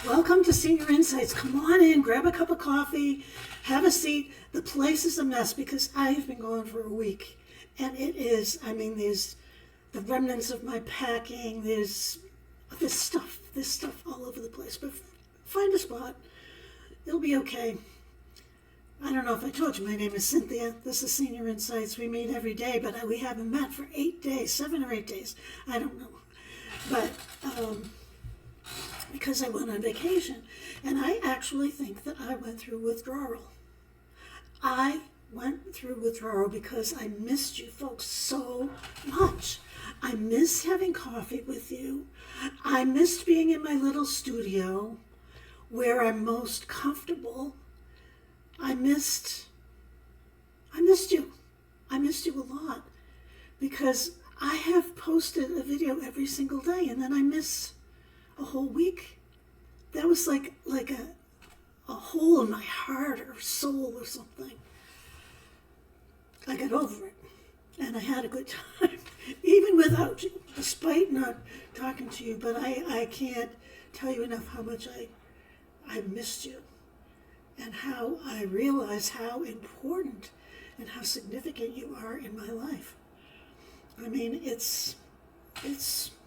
Welcome to Senior Insights. Come on in, grab a cup of coffee, have a seat. The place is a mess because I have been gone for a week. And it is, there's the remnants of my packing, there's this stuff all over the place. But find a spot, it'll be okay. I don't know if I told you, my name is Cynthia. This is Senior Insights. We meet every day, but we haven't met for 8 days, 7 or 8 days. I don't know. But, because I went on vacation. And I actually think that I went through withdrawal. I went through withdrawal because I missed you folks so much. I missed having coffee with you. I missed being in my little studio where I'm most comfortable. I missed you. I missed you a lot because I have posted a video every single day and then I miss a whole week. That was like a hole in my heart or soul or something. I got over it and I had a good time, even without you, despite not talking to you. But I can't tell you enough how much I missed you and how I realize how important and how significant you are in my life. It's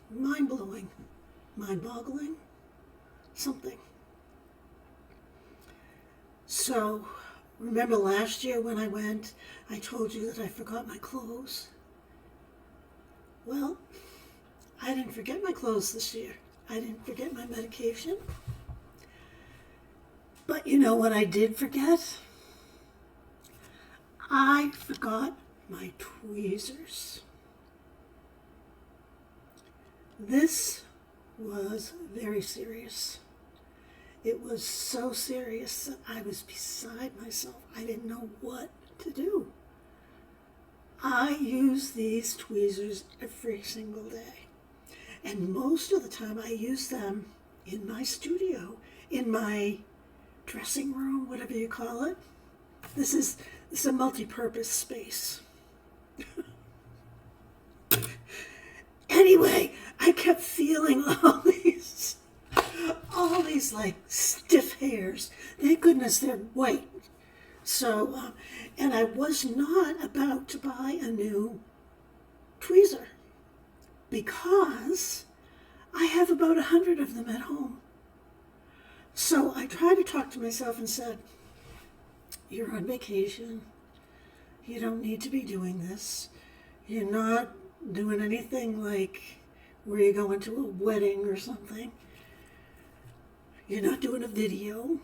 mind-blowing. Mind-boggling, something. So, remember last year when I went, I told you that I forgot my clothes? Well, I didn't forget my clothes this year. I didn't forget my medication. But you know what I did forget? I forgot my tweezers. This was very serious. It was so serious that I was beside myself. I didn't know what to do. I use these tweezers every single day. And most of the time I use them in my studio, in my dressing room, whatever you call it. This is a multi-purpose space. Anyway, I kept feeling all these like stiff hairs. Thank goodness they're white. So, and I was not about to buy a new tweezer because I have about 100 of them at home. So I tried to talk to myself and said, you're on vacation. You don't need to be doing this. You're not doing anything like where you're going to a wedding or something. You're not doing a video.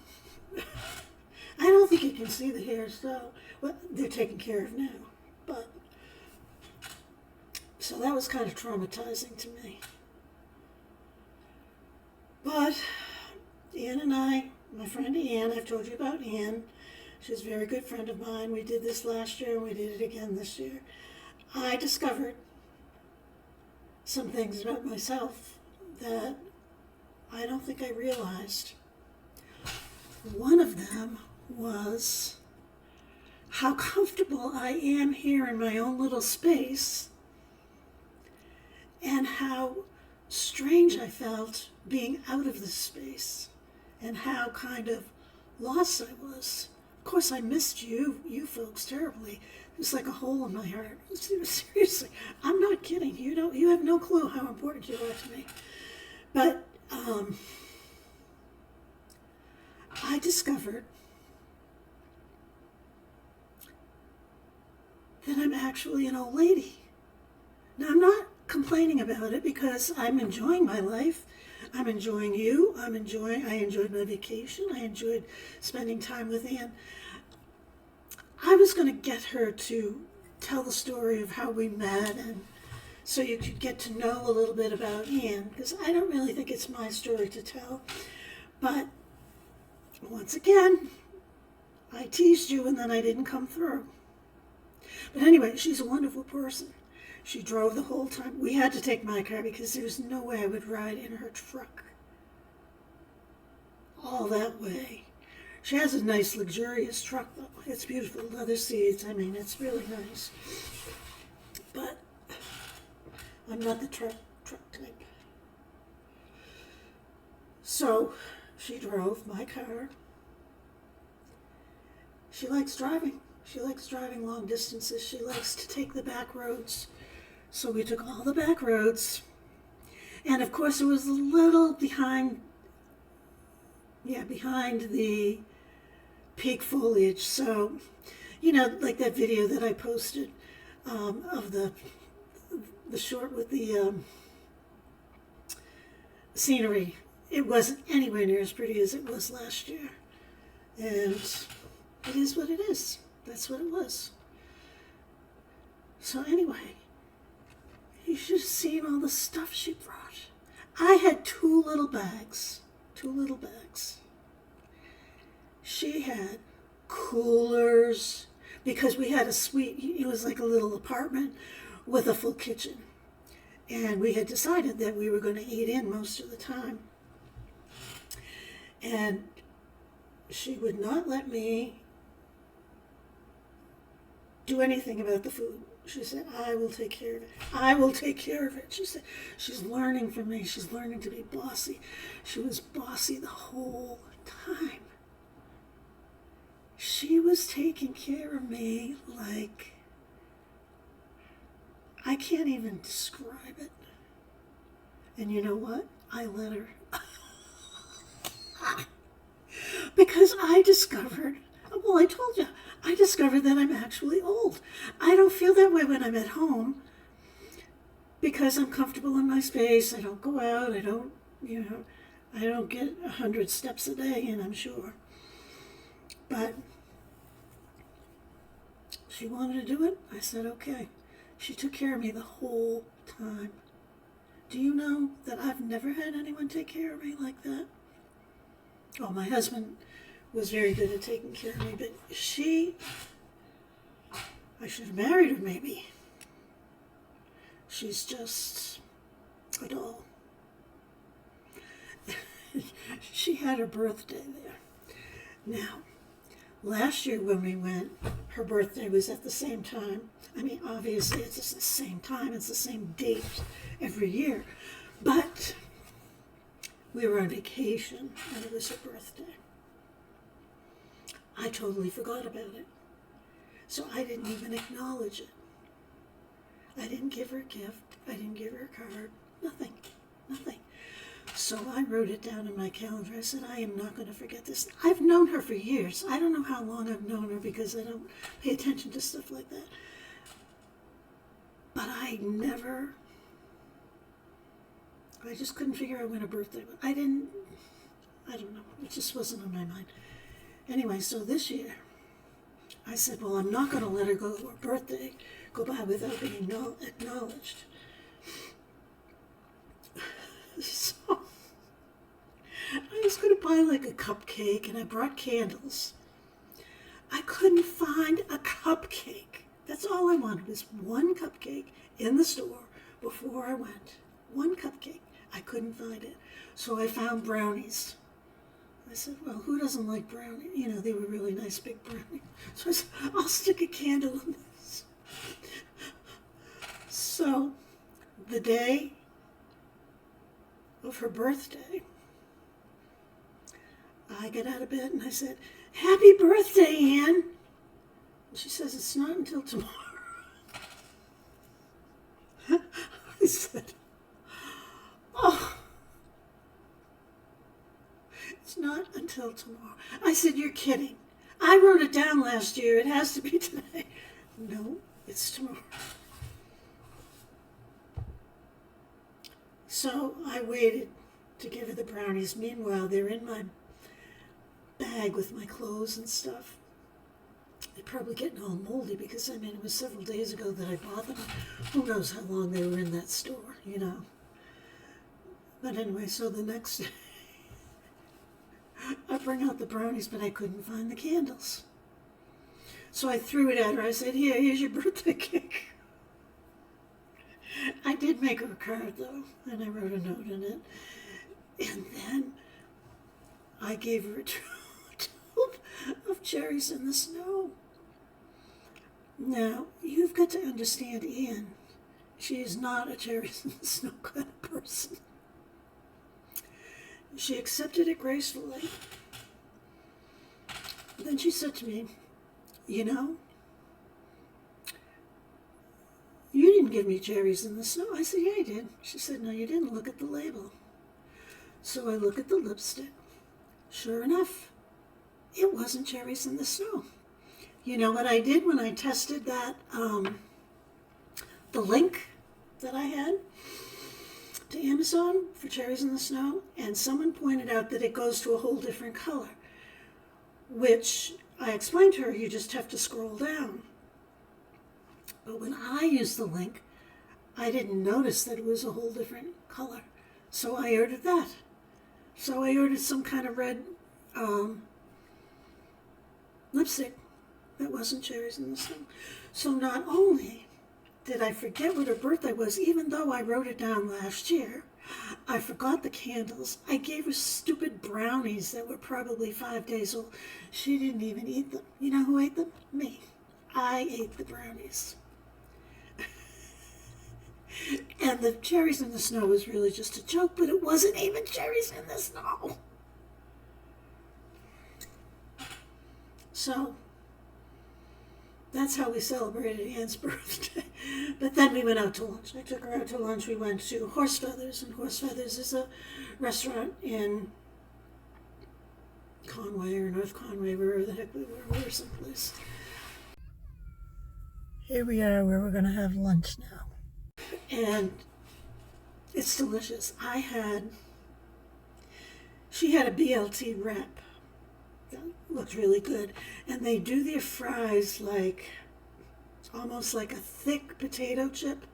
I don't think you can see the hair, so well, they're taken care of now. But so that was kind of traumatizing to me. But Ann and I, my friend Ann, I've told you about Ann. She's a very good friend of mine. We did this last year and we did it again this year. I discovered some things about myself that I don't think I realized. One of them was how comfortable I am here in my own little space and how strange I felt being out of this space and how kind of lost I was. Of course, I missed you folks terribly. It was like a hole in my heart. Seriously, I'm not kidding. You have no clue how important you are to me. But I discovered that I'm actually an old lady. Now, I'm not complaining about it because I'm enjoying my life. I'm enjoying you. I enjoyed my vacation. I enjoyed spending time with Ann. I was going to get her to tell the story of how we met and so you could get to know a little bit about Ann, because I don't really think it's my story to tell. But once again, I teased you and then I didn't come through. But anyway, she's a wonderful person. She drove the whole time. We had to take my car because there was no way I would ride in her truck all that way. She has a nice, luxurious truck, though. It's beautiful, leather seats. It's really nice. But I'm not the truck type. So she drove my car. She likes driving. She likes driving long distances. She likes to take the back roads. So we took all the back roads. And of course it was a little behind the peak foliage. So, like that video that I posted of the short with the scenery. It wasn't anywhere near as pretty as it was last year. And it is what it is. That's what it was. So anyway, you should have seen all the stuff she brought. I had two little bags. She had coolers, because we had a suite. It was like a little apartment with a full kitchen. And we had decided that we were going to eat in most of the time. And she would not let me do anything about the food. She said, I will take care of it. I will take care of it. She said, she's learning from me. She's learning to be bossy. She was bossy the whole time. She was taking care of me like, I can't even describe it. And you know what? I let her. Because I discovered that I'm actually old. I don't feel that way when I'm at home because I'm comfortable in my space. I don't go out. I don't get 100 steps a day, and I'm sure. But she wanted to do it. I said, okay. She took care of me the whole time. Do you know that I've never had anyone take care of me like that? Oh, my husband was very good at taking care of me, but I should have married her maybe. She's just a doll. She had her birthday there. Now, last year when we went, her birthday was at the same time. I mean, obviously it's the same time, it's the same date every year, but we were on vacation and it was her birthday. I totally forgot about it. So I didn't even acknowledge it. I didn't give her a gift. I didn't give her a card. Nothing. So I wrote it down in my calendar. I said, I am not going to forget this. I've known her for years. I don't know how long I've known her because I don't pay attention to stuff like that. But I just couldn't figure out when her birthday was. I don't know. It just wasn't on my mind. Anyway, so this year, I said, well, I'm not going to let her her birthday go by without being acknowledged. So I was going to buy like a cupcake, and I brought candles. I couldn't find a cupcake. That's all I wanted was one cupcake in the store before I went. One cupcake. I couldn't find it. So I found brownies. I said, well, who doesn't like brownies? They were really nice big brownies. So I said, I'll stick a candle in this. So the day of her birthday, I get out of bed and I said, happy birthday, Ann. And she says, it's not until tomorrow. I said, oh, it's not until tomorrow. I said, you're kidding. I wrote it down last year. It has to be today. No, it's tomorrow. So I waited to give her the brownies. Meanwhile, they're in my bag with my clothes and stuff. They're probably getting all moldy because, it was several days ago that I bought them. Who knows how long they were in that store, But anyway, so the next day, I bring out the brownies, but I couldn't find the candles. So I threw it at her. I said, here's your birthday cake. I did make her a card, though, and I wrote a note in it. And then I gave her a tube of cherries in the snow. Now, you've got to understand Ann. She is not a cherries in the snow kind of person. She accepted it gracefully. Then she said to me, you know, you didn't give me cherries in the snow. I said, yeah, I did. She said, no, you didn't. Look at the label. So I look at the lipstick. Sure enough, it wasn't cherries in the snow. You know what I did when I tested that, the link that I had to Amazon for cherries in the snow, and someone pointed out that it goes to a whole different color, which I explained to her, you just have to scroll down. But when I used the link, I didn't notice that it was a whole different color. So I ordered that. So I ordered some kind of red lipstick that wasn't cherries in the snow. So not only did I forget what her birthday was, even though I wrote it down last year, I forgot the candles. I gave her stupid brownies that were probably 5 days old. She didn't even eat them. You know who ate them? Me. I ate the brownies. And the cherries in the snow was really just a joke, but it wasn't even cherries in the snow. So that's how we celebrated Anne's birthday. But then we went out to lunch. I took her out to lunch. We went to Horse Feathers, and Horse Feathers is a restaurant in Conway or North Conway, wherever the heck we were. We were someplace. Here we are where we're going to have lunch now. And it's delicious. She had a BLT wrap that looked really good. And they do their fries like, almost like a thick potato chip.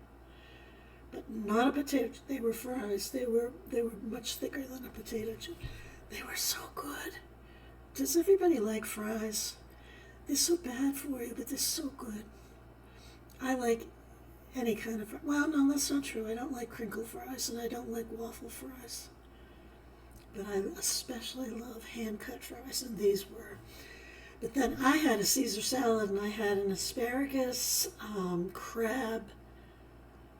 But not a potato chip. They were fries. They were much thicker than a potato chip. They were so good. Does everybody like fries? They're so bad for you, but they're so good. I like any kind of fries. Well, no, that's not true. I don't like crinkle fries, and I don't like waffle fries. But I especially love hand-cut fries, and these were. But then I had a Caesar salad, and I had an asparagus crab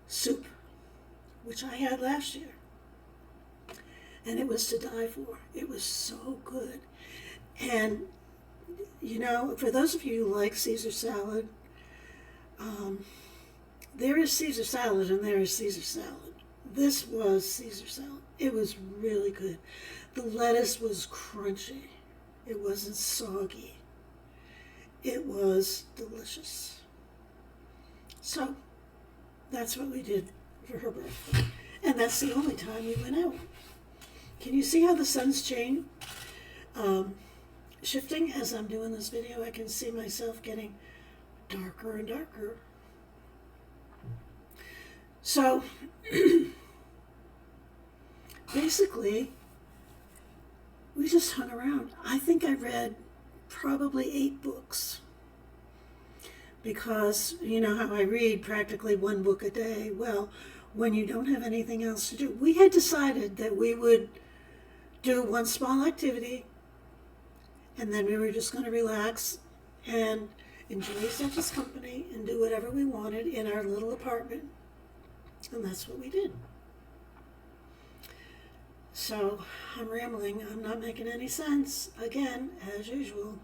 soup, which I had last year. And it was to die for. It was so good. And, you know, for those of you who like Caesar salad, there is Caesar salad and there is Caesar salad. This was Caesar salad. It was really good. The lettuce was crunchy. It wasn't soggy. It was delicious. So, that's what we did for her birthday. And that's the only time we went out. Can you see how the sun's shifting as I'm doing this video? I can see myself getting darker and darker. So, basically, we just hung around. I think I read probably 8 books. Because, you know how I read practically 1 book a day. Well, when you don't have anything else to do. We had decided that we would do one small activity, and then we were just going to relax and enjoy each other's company and do whatever we wanted in our little apartment. And that's what we did. So, I'm rambling. I'm not making any sense. Again, as usual.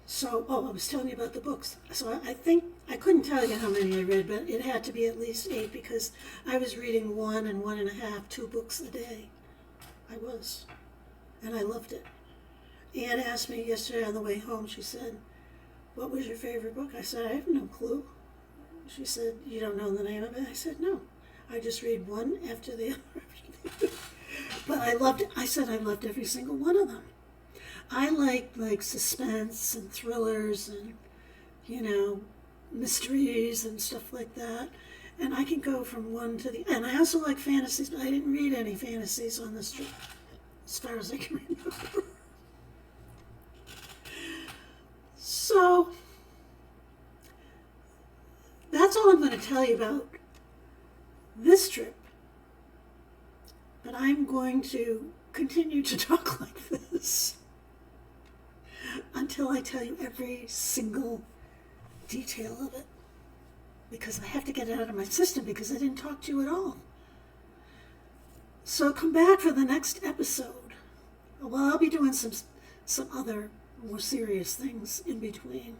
So, I was telling you about the books. So I think, I couldn't tell you how many I read, but it had to be at least 8 because I was reading 1 and 1.5, 2 books a day. I was. And I loved it. Anne asked me yesterday on the way home, she said, what was your favorite book? I said, I have no clue. She said, you don't know the name of it? I said, no. I just read one after the other. But I loved it. I said I loved every single one of them. I like suspense and thrillers and, you know, mysteries and stuff like that. And I can go from one to the... And I also like fantasies, but I didn't read any fantasies on this trip, as far as I can remember. So, that's all I'm going to tell you about this trip. But I'm going to continue to talk like this until I tell you every single detail of it. Because I have to get it out of my system because I didn't talk to you at all. So come back for the next episode. Well, I'll be doing some other more serious things in between.